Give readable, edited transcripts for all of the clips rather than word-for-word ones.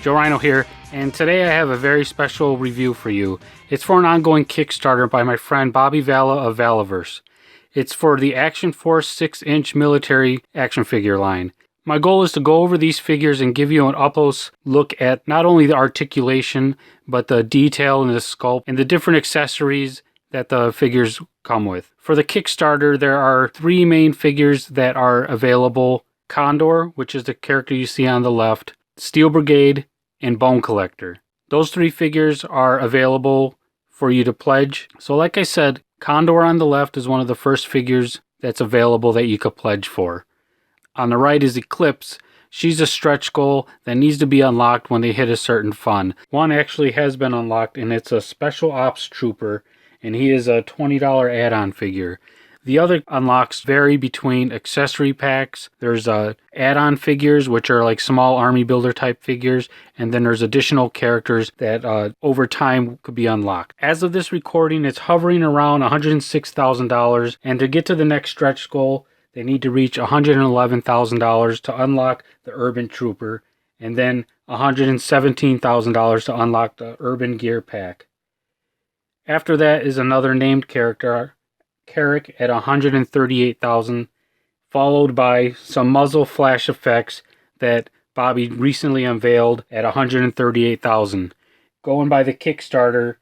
Joerhyno here, and today I have a very special review for you. It's for an ongoing Kickstarter by my friend Bobby Vala of Valaverse. It's for the Action Force 6-inch military action figure line. My goal is to go over these figures and give you an up-close look at not only the articulation, but the detail and the sculpt and the different accessories that the figures come with. For the Kickstarter, there are 3 main figures that are available: Condor, which is the character you see on the left, Steel Brigade, and Bone Collector. Those 3 figures are available for you to pledge. So like I said, Condor on the left is one of the first figures that's available that you could pledge for. On the right is Eclipse. She's a stretch goal that needs to be unlocked when they hit a certain fund. One actually has been unlocked, and it's a Special Ops Trooper, and he is a $20 add-on figure. The other unlocks vary between accessory packs. There's add-on figures, which are like small army builder type figures, and then there's additional characters that over time could be unlocked. As of this recording, it's hovering around $106,000, and to get to the next stretch goal, they need to reach $111,000 to unlock the Urban Trooper, and then $117,000 to unlock the Urban Gear Pack. After that is another named character, Carrick, at $138,000, followed by some muzzle flash effects that Bobby recently unveiled at $138,000. Going by the Kickstarter,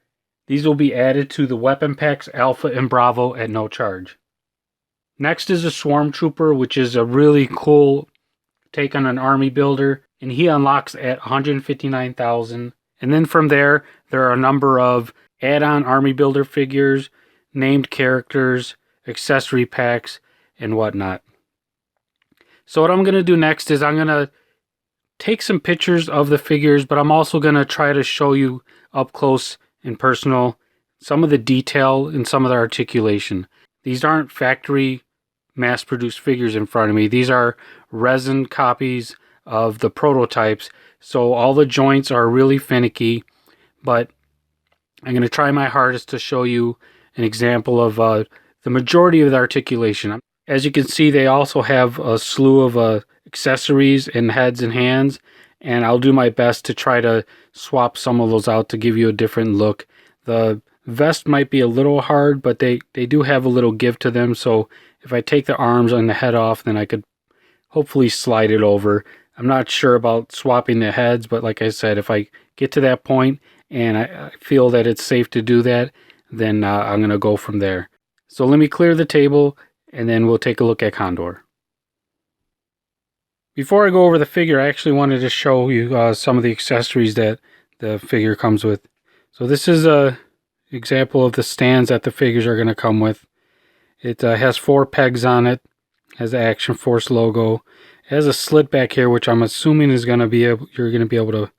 these will be added to the weapon packs Alpha and Bravo at no charge. Next is a Swarm Trooper, which is a really cool take on an army builder, and he unlocks at $159,000. And then from there are a number of add-on army builder figures, named characters, accessory packs, and whatnot. So what I'm going to do next is I'm going to take some pictures of the figures, but I'm also going to try to show you up close and personal some of the detail and some of the articulation. These aren't factory mass-produced figures in front of me. These are resin copies of the prototypes, so all the joints are really finicky, but I'm going to try my hardest to show you an example of the majority of the articulation. As you can see, they also have a slew of accessories and heads and hands, and I'll do my best to try to swap some of those out to give you a different look. The vest might be a little hard, but they do have a little give to them, so if I take the arms and the head off, then I could hopefully slide it over. I'm not sure about swapping the heads, but like I said, if I get to that point and I feel that it's safe to do that, then I'm going to go from there. So let me clear the table, and then we'll take a look at Condor. Before I go over the figure, I actually wanted to show you some of the accessories that the figure comes with. So this is an example of the stands that the figures are going to come with. It has 4 pegs on it, has the Action Force logo. It has a slit back here, which I'm assuming is going to be you're going to be able to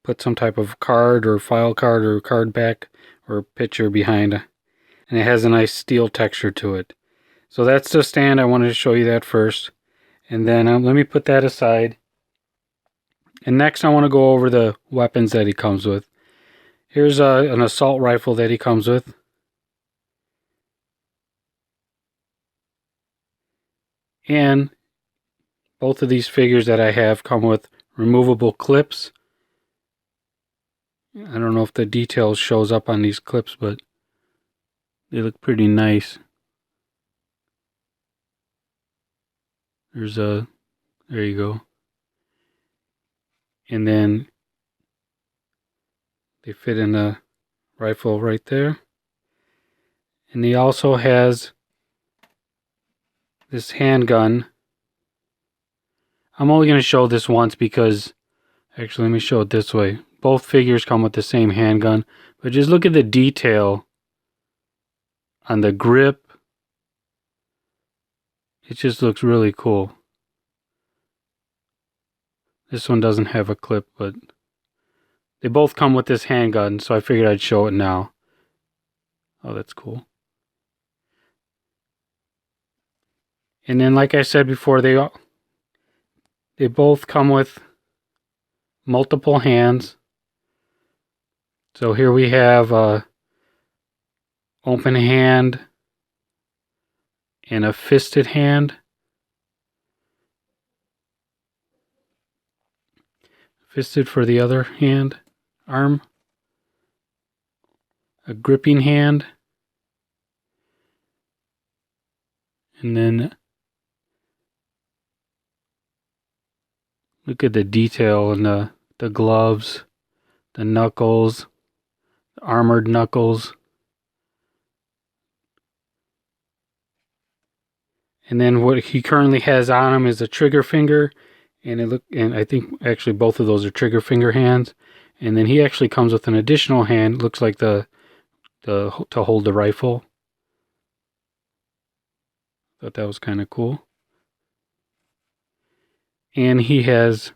put some type of card or file card or card back or picture behind, and it has a nice steel texture to it. So that's the stand. I wanted to show you that first, and then let me put that aside. And next I want to go over the weapons that he comes with. Here's an assault rifle that he comes with. And both of these figures that I have come with removable clips. I don't know if the detail shows up on these clips, but they look pretty nice. There you go. And then they fit in the rifle right there. And he also has this handgun. I'm only going to show this once because, actually let me show it this way. Both figures come with the same handgun, but just look at the detail on the grip. It just looks really cool. This one doesn't have a clip, but they both come with this handgun, so I figured I'd show it now. Oh, that's cool. And then, like I said before, they both come with multiple hands. So here we have open hand and a fisted hand. Fisted for the other hand, arm. A gripping hand. And then look at the detail in the gloves, the knuckles, the armored knuckles. And then what he currently has on him is a trigger finger, and I think actually both of those are trigger finger hands. And then he actually comes with an additional hand, looks like to hold the rifle. Thought that was kind of cool. And he has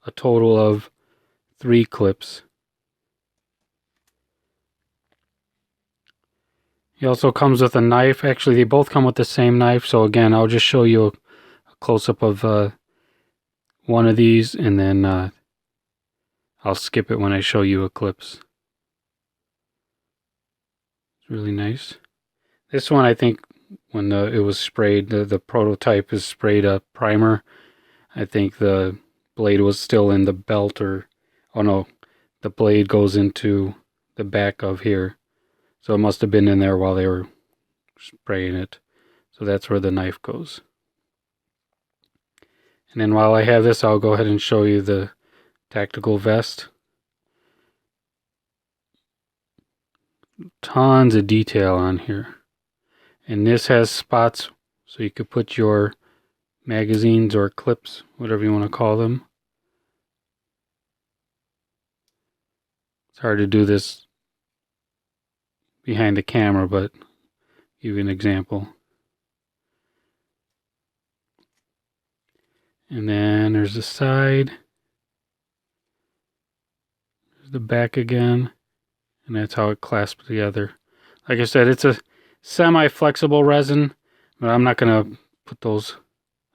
a total of 3 clips. He also comes with a knife. Actually, they both come with the same knife. So again, I'll just show you a close-up of one of these, and then I'll skip it when I show you Eclipse. It's really nice. This one, I think, when it was sprayed, the prototype is sprayed a primer. I think the blade was still in the belt, or oh no, the blade goes into the back of here. So it must have been in there while they were spraying it. So that's where the knife goes. And then while I have this, I'll go ahead and show you the tactical vest. Tons of detail on here. And this has spots so you could put your magazines or clips, whatever you want to call them. It's hard to do this behind the camera, but give you an example. And then there's the side. There's the back again. And that's how it clasps together. Like I said, it's a semi-flexible resin, but I'm not going to put those,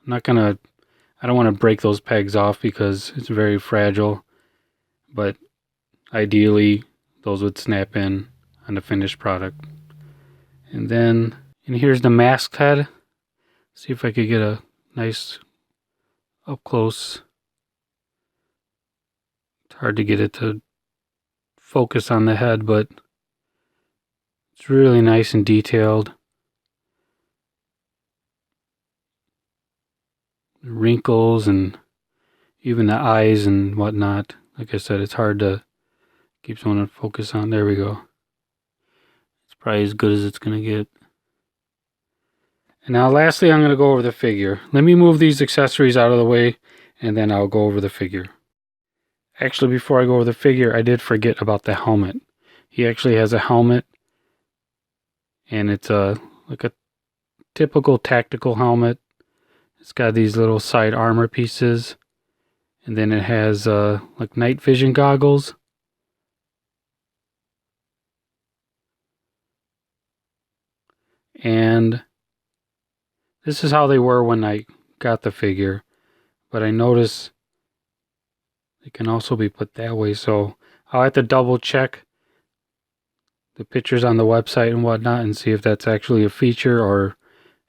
I don't want to break those pegs off because it's very fragile. But ideally, those would snap in on the finished product. And here's the masked head. See if I could get a nice up close. It's hard to get it to focus on the head, but it's really nice and detailed. Wrinkles and even the eyes and whatnot. Like I said, it's hard to keep someone to focus on. There we go. It's probably as good as it's going to get. And now lastly, I'm going to go over the figure. Let me move these accessories out of the way, and then I'll go over the figure. Actually, before I go over the figure, I did forget about the helmet. He actually has a helmet, and it's like a typical tactical helmet. It's got these little side armor pieces, and then it has like night vision goggles. And this is how they were when I got the figure, but I noticed they can also be put that way, so I'll have to double check the pictures on the website and whatnot and see if that's actually a feature, or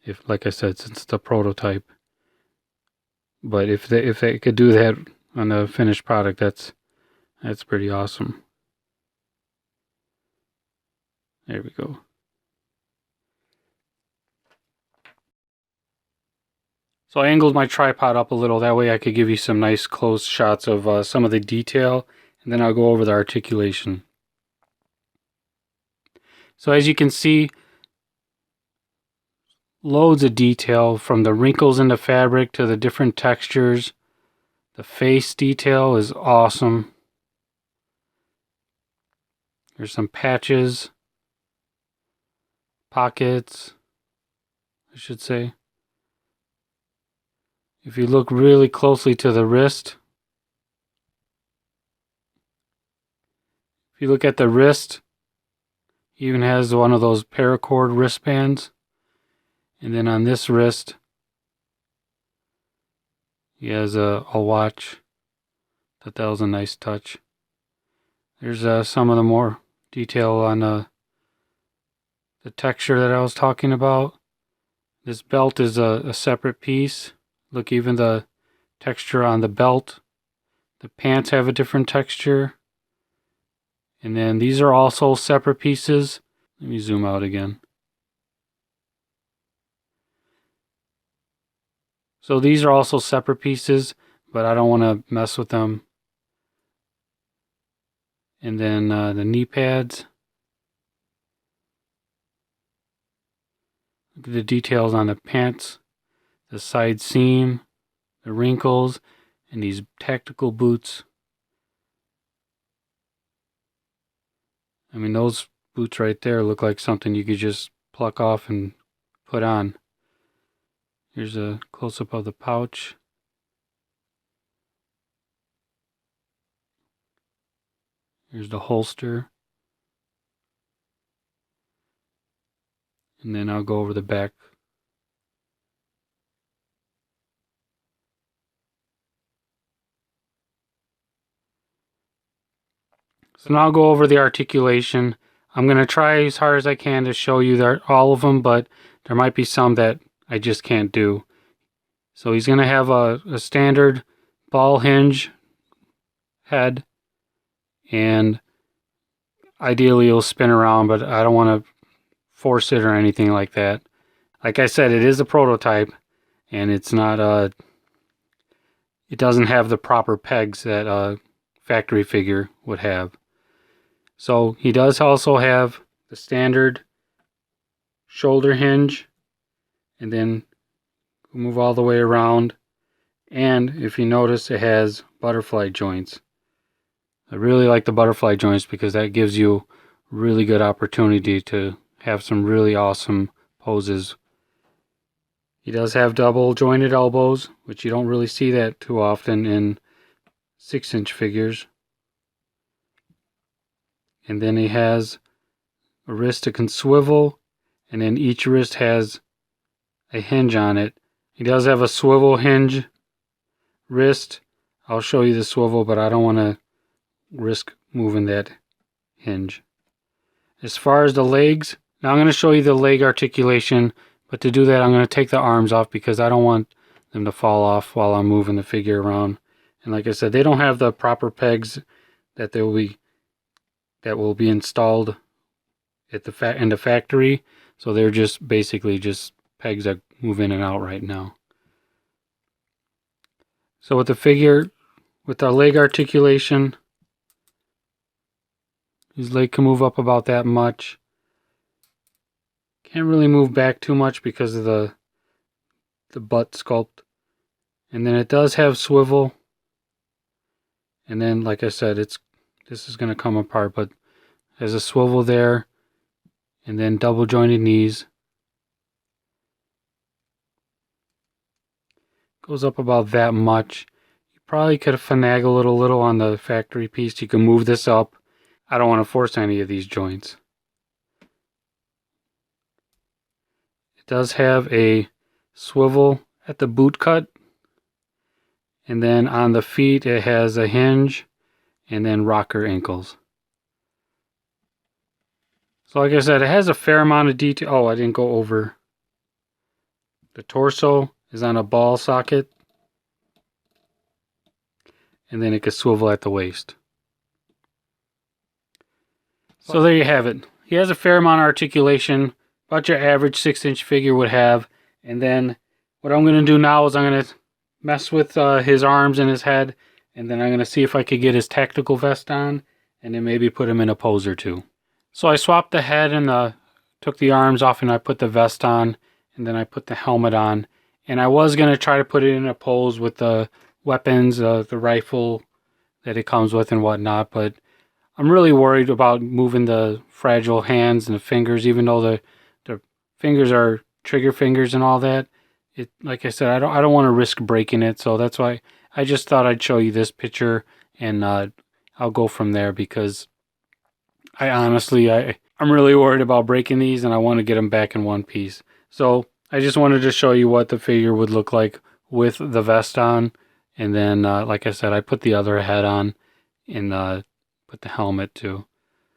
if, like I said, since it's a prototype. But if they could do that on the finished product, that's pretty awesome. There we go. So I angled my tripod up a little, that way I could give you some nice close shots of some of the detail, and then I'll go over the articulation. So as you can see, loads of detail, from the wrinkles in the fabric to the different textures. The face detail is awesome. There's some patches, pockets, I should say. If you look really closely to the wrist, if you look at the wrist, he even has one of those paracord wristbands. And then on this wrist, he has a watch. Thought that was a nice touch. There's some of the more detail on the texture that I was talking about. This belt is a separate piece. Look, even the texture on the belt. The pants have a different texture. And then these are also separate pieces. Let me zoom out again. So these are also separate pieces, but I don't want to mess with them. And then the knee pads. Look at the details on the pants, the side seam, the wrinkles, and these tactical boots. I mean, those boots right there look like something you could just pluck off and put on. Here's a close-up of the pouch. Here's the holster. And then I'll go over the back. So now I'll go over the articulation. I'm going to try as hard as I can to show you all of them, but there might be some that I just can't do. So he's going to have a standard ball hinge head, and ideally it'll spin around, but I don't want to force it or anything like that. Like I said, it is a prototype, and it's not it doesn't have the proper pegs that a factory figure would have. So he does also have the standard shoulder hinge, and then move all the way around. And if you notice, it has butterfly joints. I really like the butterfly joints because that gives you really good opportunity to have some really awesome poses. He does have double jointed elbows, which you don't really see that too often in 6-inch figures. And then he has a wrist that can swivel, and then each wrist has a hinge on it. He does have a swivel hinge wrist. I'll show you the swivel, but I don't want to risk moving that hinge. As far as the legs, now I'm going to show you the leg articulation, but to do that I'm going to take the arms off because I don't want them to fall off while I'm moving the figure around. And like I said, they don't have the proper pegs that will be installed at in the factory, so they're just basically just pegs that move in and out right now. So with the figure, with the leg articulation, his leg can move up about that much. Can't really move back too much because of the butt sculpt. And then it does have swivel. And then, like I said, this is going to come apart, but there's a swivel there, and then double jointed knees. Goes up about that much. You probably could finagle it a little on the factory piece. You can move this up. I don't want to force any of these joints. It does have a swivel at the boot cut, and then on the feet it has a hinge and then rocker ankles. So like I said, it has a fair amount of detail. Oh, I didn't go over. The torso is on a ball socket, and then it can swivel at the waist. So there you have it. He has a fair amount of articulation, about your average 6-inch figure would have. And then what I'm going to do now is I'm going to mess with his arms and his head, and then I'm going to see if I could get his tactical vest on, and then maybe put him in a pose or two. So I swapped the head and took the arms off, and I put the vest on, and then I put the helmet on. And I was going to try to put it in a pose with the weapons, the rifle that it comes with and whatnot, but I'm really worried about moving the fragile hands and the fingers, even though the fingers are trigger fingers and all that. Like I said, I don't want to risk breaking it, so that's why I just thought I'd show you this picture, and I'll go from there, because I'm really worried about breaking these, and I want to get them back in one piece. So I just wanted to show you what the figure would look like with the vest on, and then like I said, I put the other head on and put the helmet too.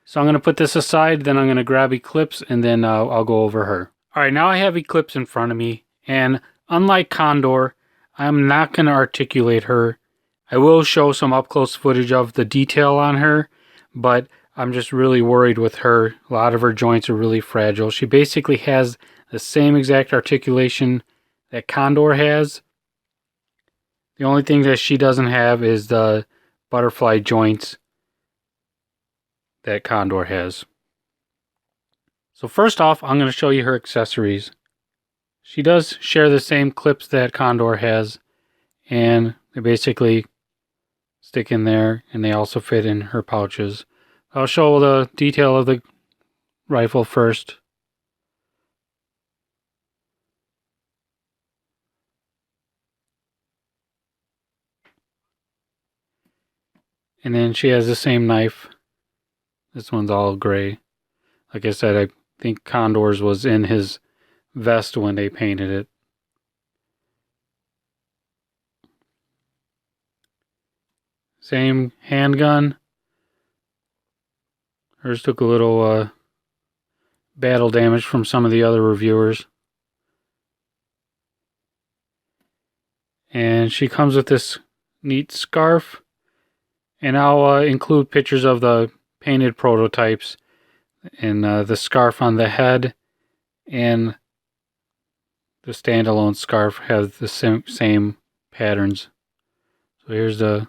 So I'm going to put this aside, then I'm going to grab Eclipse, and then I'll go over her. Alright, now I have Eclipse in front of me, and unlike Condor, I'm not going to articulate her. I will show some up-close footage of the detail on her, but I'm just really worried with her. A lot of her joints are really fragile. She basically has the same exact articulation that Condor has. The only thing that she doesn't have is the butterfly joints that Condor has. So first off, I'm going to show you her accessories. She does share the same clips that Condor has, and they basically stick in there, and they also fit in her pouches. I'll show the detail of the rifle first. And then she has the same knife. This one's all gray. Like I said, I think Condor's was in his vest when they painted it. Same handgun. Hers took a little battle damage from some of the other reviewers. And she comes with this neat scarf. And I'll include pictures of the painted prototypes and the scarf on the head and the standalone scarf have the same patterns. So here's the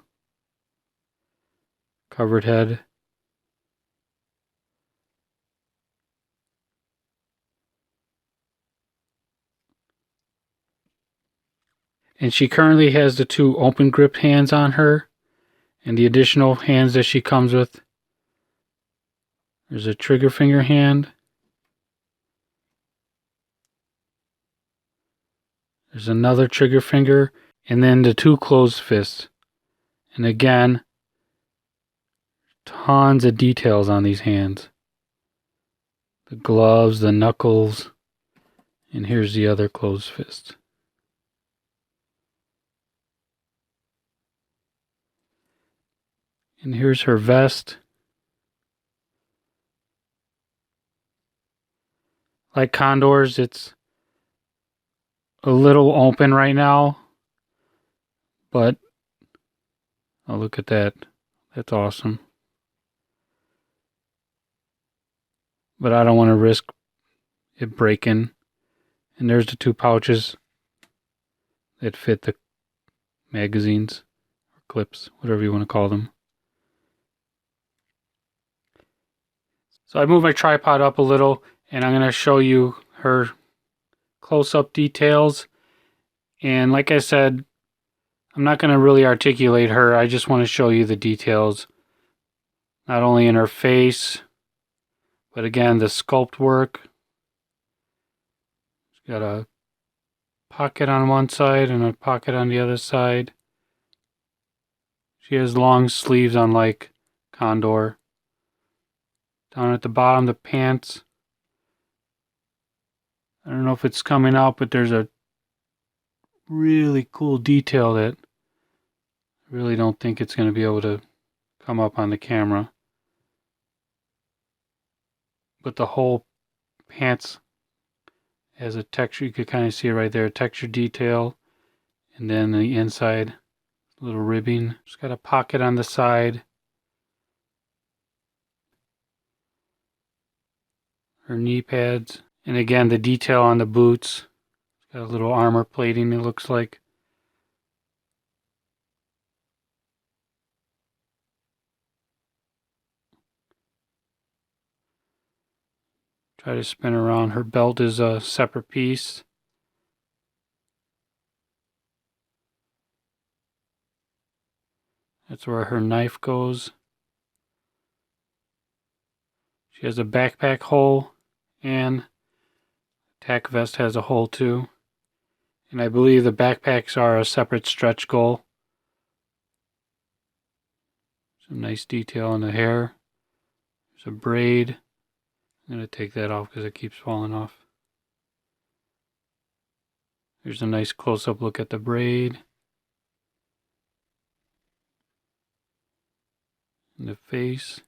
covered head. And she currently has the 2 open grip hands on her and the additional hands that she comes with. There's a trigger finger hand. There's another trigger finger, and then the 2 closed fists. And again, tons of details on these hands. The gloves, the knuckles, and here's the other closed fist. And here's her vest. Like Condor's, it's a little open right now, but oh, look at that. That's awesome. But I don't want to risk it breaking. And there's the 2 pouches that fit the magazines or clips, whatever you want to call them. So I moved my tripod up a little, and I'm going to show you her close-up details. And like I said, I'm not going to really articulate her. I just want to show you the details. Not only in her face, but again, the sculpt work. She's got a pocket on one side and a pocket on the other side. She has long sleeves unlike Condor. Down at the bottom, the pants. I don't know if it's coming out, but there's a really cool detail that I really don't think it's going to be able to come up on the camera. But the whole pants has a texture. You could kind of see it right there, texture detail. And then the inside, little ribbing. It's got a pocket on the side. Her knee pads. And again, the detail on the boots. It's got a little armor plating, it looks like. Try to spin around. Her belt is a separate piece. That's where her knife goes. She has a backpack hole, and tack vest has a hole too. And I believe the backpacks are a separate stretch goal. Some nice detail on the hair. There's a braid. I'm going to take that off because it keeps falling off. There's a nice close-up look at the braid. And the face.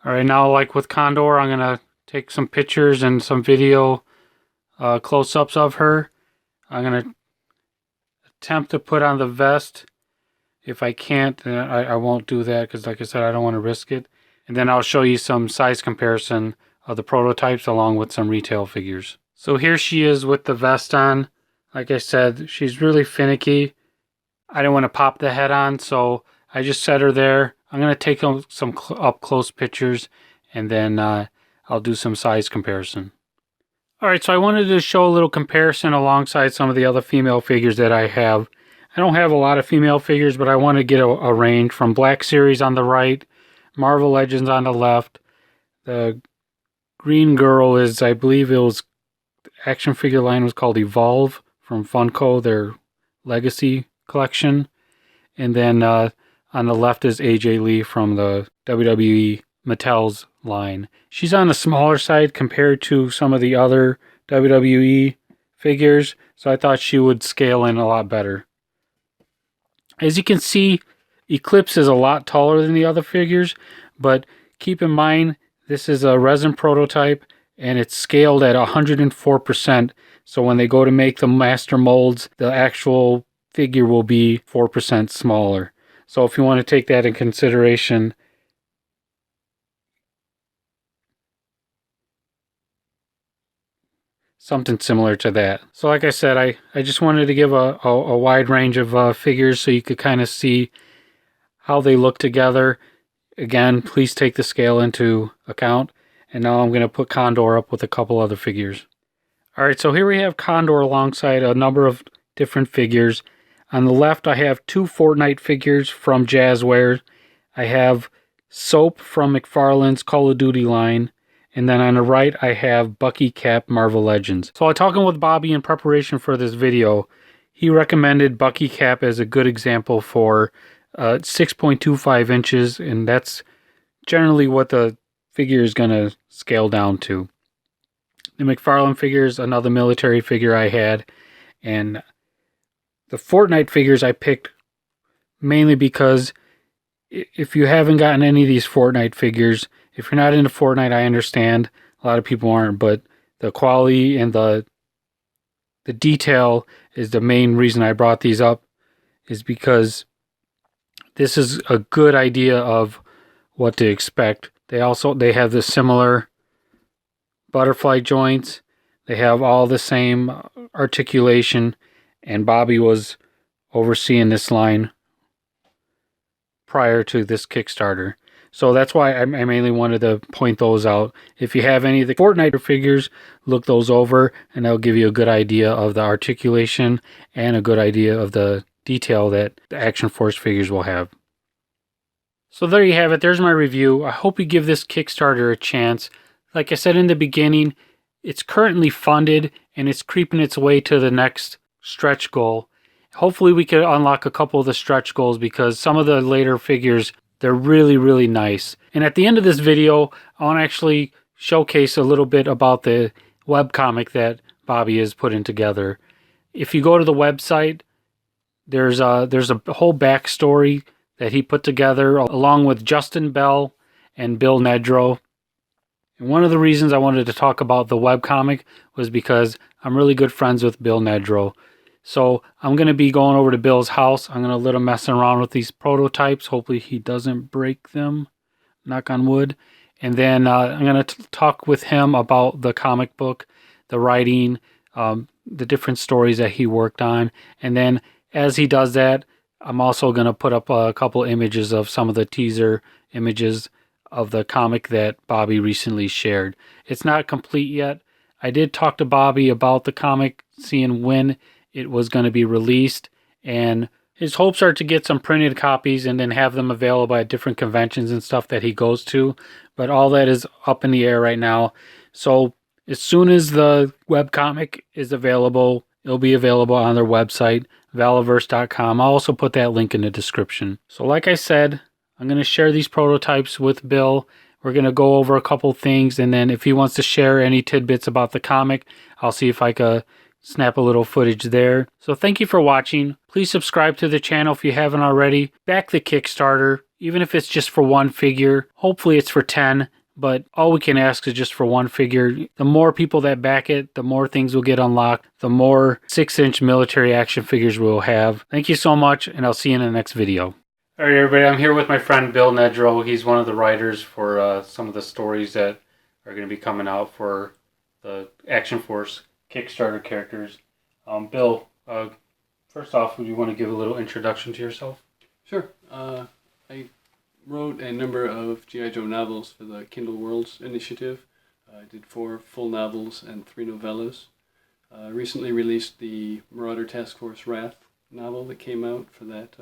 All right, now like with Condor, I'm going to take some pictures and some video close-ups of her. I'm going to attempt to put on the vest. If I can't, I won't do that because, like I said, I don't want to risk it. And then I'll show you some size comparison of the prototypes along with some retail figures. So here she is with the vest on. Like I said, she's really finicky. I didn't want to pop the head on, so I just set her there. I'm going to take some up-close pictures, and then I'll do some size comparison. Alright, so I wanted to show a little comparison alongside some of the other female figures that I have. I don't have a lot of female figures, but I want to get a range from Black Series on the right, Marvel Legends on the left. The green girl is, I believe it was, the action figure line was called Evolve from Funko, their Legacy collection. And then on the left is AJ Lee from the WWE Mattel's line. She's on the smaller side compared to some of the other WWE figures, so I thought she would scale in a lot better. As you can see, Eclipse is a lot taller than the other figures, but keep in mind this is a resin prototype and it's scaled at 104%, so when they go to make the master molds, the actual figure will be 4% smaller. So if you want to take that in consideration, something similar to that. So like I said, I just wanted to give a wide range of figures so you could kind of see how they look together. Again, please take the scale into account. And now I'm going to put Condor up with a couple other figures. Alright, so here we have Condor alongside a number of different figures. On the left, I have two Fortnite figures from Jazzware. I have Soap from McFarlane's Call of Duty line. And then on the right, I have Bucky Cap Marvel Legends. So I was talking with Bobby in preparation for this video. He recommended Bucky Cap as a good example for 6.25 inches, and that's generally what the figure is going to scale down to. The McFarlane figure is another military figure I had, and the Fortnite figures I picked mainly because if you haven't gotten any of these Fortnite figures, if you're not into Fortnite, I understand. A lot of people aren't, but the quality and the detail is the main reason I brought these up, is because this is a good idea of what to expect. They have the similar butterfly joints. They have all the same articulation, and Bobby was overseeing this line prior to this Kickstarter. So that's why I mainly wanted to point those out. If you have any of the Fortnite figures, look those over, and that'll give you a good idea of the articulation and a good idea of the detail that the Action Force figures will have. So there you have it. There's my review. I hope you give this Kickstarter a chance. Like I said in the beginning, it's currently funded, and it's creeping its way to the next stretch goal. Hopefully we can unlock a couple of the stretch goals, because some of the later figures, they're really, really nice. And at the end of this video, I want to actually showcase a little bit about the webcomic that Bobby is putting together. If you go to the website, there's a whole backstory that he put together along with Justin Bell and Bill Nedrow. And one of the reasons I wanted to talk about the webcomic was because I'm really good friends with Bill Nedrow. So I'm going to be going over to Bill's house. I'm going to let him mess around with these prototypes. Hopefully he doesn't break them. Knock on wood. And then I'm going to talk with him about the comic book, the writing, the different stories that he worked on. And then as he does that, I'm also going to put up a couple images of some of the teaser images of the comic that Bobby recently shared. It's not complete yet. I did talk to Bobby about the comic, seeing when it was going to be released, and his hopes are to get some printed copies and then have them available at different conventions and stuff that he goes to, but all that is up in the air right now. So as soon as the webcomic is available, it'll be available on their website, Valaverse.com. I'll also put that link in the description. So like I said, I'm going to share these prototypes with Bill. We're going to go over a couple things, and then if he wants to share any tidbits about the comic, I'll see if I can snap a little footage there. So thank you for watching. Please subscribe to the channel if you haven't already. Back the Kickstarter. even if it's just for one figure. Hopefully it's for 10, but all we can ask is just for one figure. The more people that back it, the more things will get unlocked, the more 6-inch military action figures we'll have. Thank you so much, and I'll see you in the next video. All right, everybody, I'm here with my friend Bill Nedrow. He's one of the writers for some of the stories that are going to be coming out for the Action Force Kickstarter characters. Bill, first off, would you want to give a little introduction to yourself? Sure. I wrote a number of G.I. Joe novels for the Kindle Worlds initiative. I did 4 full novels and 3 novellas. Recently released the Marauder Task Force Wrath novel that came out for that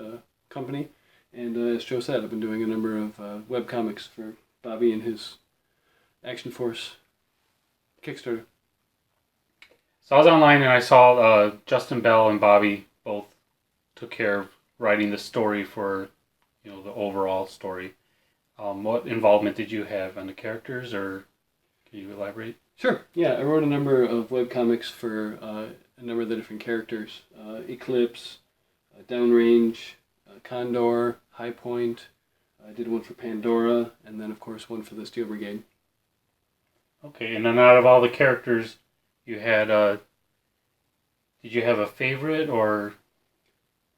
company. And as Joe said, I've been doing a number of webcomics for Bobby and his Action Force Kickstarter. So I was online and I saw Justin Bell and Bobby both took care of writing the story for, the overall story. What involvement did you have on the characters, or can you elaborate? Sure. Yeah, I wrote a number of webcomics for a number of the different characters. Eclipse, Downrange, Condor, High Point. I did one for Pandora, and then of course one for the Steel Brigade. Okay, and then out of all the characters you had, did you have a favorite, or?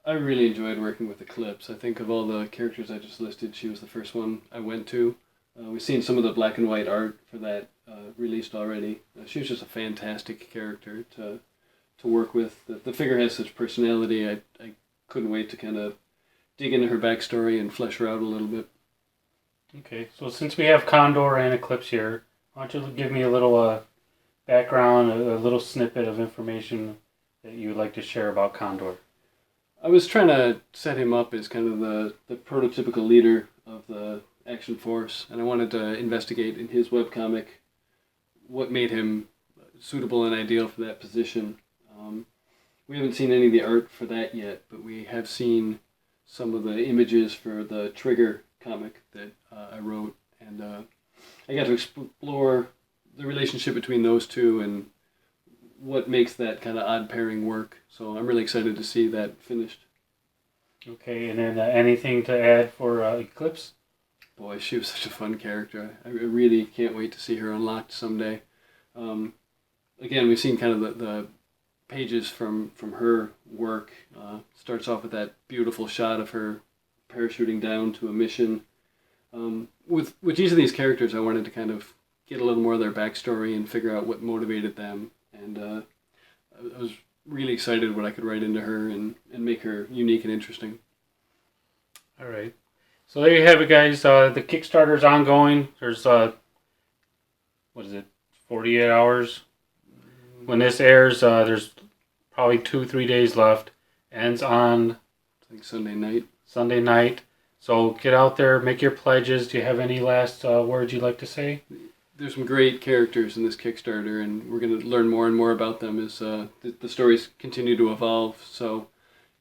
I really enjoyed working with Eclipse. I think of all the characters I just listed, she was the first one I went to. We've seen some of the black and white art for that released already. She was just a fantastic character to work with. The figure has such personality. I couldn't wait to kind of dig into her backstory and flesh her out a little bit. Okay, so since we have Condor and Eclipse here, why don't you give me a little background, a little snippet of information that you would like to share about Condor? I was trying to set him up as kind of the prototypical leader of the Action Force, and I wanted to investigate in his webcomic what made him suitable and ideal for that position. We haven't seen any of the art for that yet, but we have seen some of the images for the Trigger comic that I wrote, and I got to explore the relationship between those two and what makes that kind of odd pairing work. So I'm really excited to see that finished. Okay, and then anything to add for Eclipse? Boy, she was such a fun character. I really can't wait to see her unlocked someday. Again, we've seen kind of the pages from her work. Starts off with that beautiful shot of her parachuting down to a mission. With each of these characters, I wanted to kind of get a little more of their backstory and figure out what motivated them. And I was really excited what I could write into her and make her unique and interesting. All right. So there you have it, guys. The Kickstarter's ongoing. There's, 48 hours? When this airs, there's probably 2-3 days left. Ends on, I think, Sunday night. Sunday night. So get out there, make your pledges. Do you have any last words you'd like to say? There's some great characters in this Kickstarter, and we're going to learn more and more about them as the stories continue to evolve. So,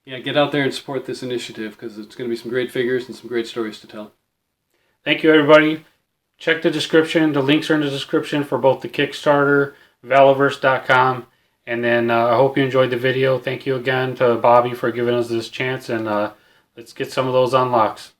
yeah, get out there and support this initiative, because it's going to be some great figures and some great stories to tell. Thank you, everybody. Check the description. The links are in the description for both the Kickstarter, Valaverse.com, and then I hope you enjoyed the video. Thank you again to Bobby for giving us this chance, and let's get some of those unlocks.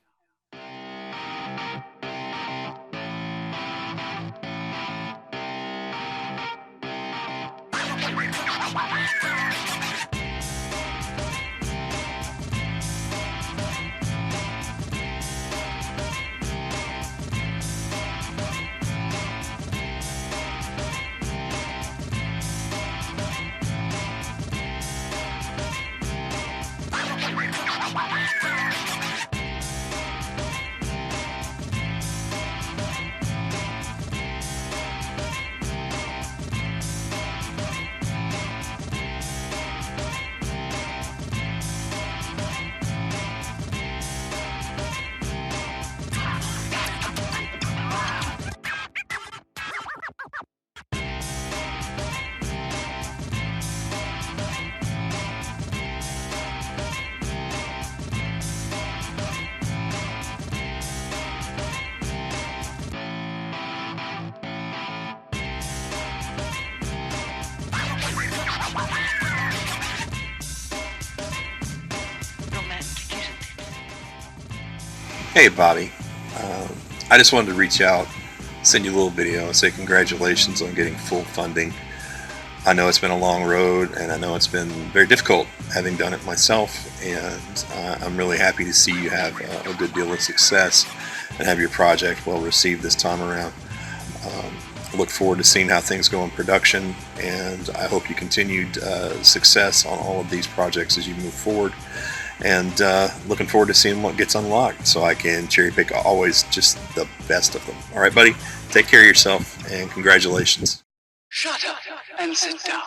Hey, Bobby. I just wanted to reach out, send you a little video, and say congratulations on getting full funding. I know it's been a long road, and I know it's been very difficult having done it myself, and I'm really happy to see you have a good deal of success and have your project well received this time around. I look forward to seeing how things go in production, and I hope you continued success on all of these projects as you move forward. And looking forward to seeing what gets unlocked so I can cherry pick always just the best of them. All right, buddy, take care of yourself, and congratulations. Shut up and sit down.